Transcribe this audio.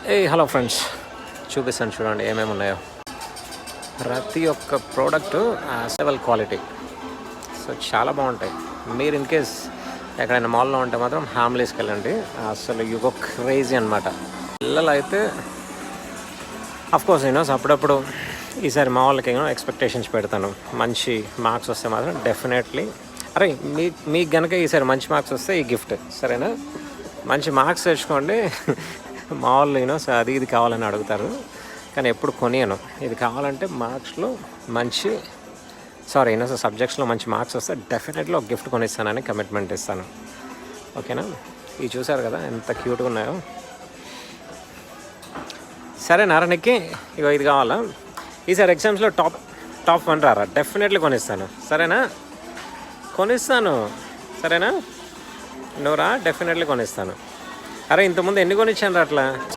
Hello friends, చూపిస్తాను చూడండి ఏమేమి ఉన్నాయో. ప్రతి ఒక్క ప్రోడక్టు సెవెల్ క్వాలిటీ, సో చాలా బాగుంటాయి. మీరు ఇన్ కేస్ ఎక్కడైనా మాల్లో ఉంటే మాత్రం హామ్లీస్కి వెళ్ళండి. అసలు యుగో క్రేజీ అనమాట. పిల్లలు అయితే అఫ్కోర్స్ అప్పుడప్పుడు ఈసారి మా వాళ్ళకి ఎక్స్పెక్టేషన్స్ పెడతాను. మంచి మార్క్స్ వస్తే మాత్రం డెఫినెట్లీ అరే మీకు కనుక ఈసారి మంచి మార్క్స్ వస్తే ఈ గిఫ్ట్, సరేనా? మంచి మార్క్స్ తెచ్చుకోండి. మా వాళ్ళు సో అది ఇది కావాలని అడుగుతారు, కానీ ఎప్పుడు కొనియను. ఇది కావాలంటే మార్క్స్లో మంచి సో సబ్జెక్ట్స్లో మంచి మార్క్స్ వస్తే డెఫినెట్లీ ఒక గిఫ్ట్ కొనిస్తానని కమిట్మెంట్ ఇస్తాను. ఓకేనా? ఇవి చూసారు కదా ఎంత క్యూట్గా ఉన్నాయో. సరే నారాయణకి ఇది కావాలా? ఈసారి ఎగ్జామ్స్లో టాప్ 1 రారా, డెఫినెట్లీ కొనిస్తాను, సరేనా? కొనిస్తాను, సరేనా? నువ్వు రా, డెఫినెట్లీ కొనిస్తాను. అరే ఇంతకుముందు ఎన్ని కొనిచ్చాను రా అట్లా.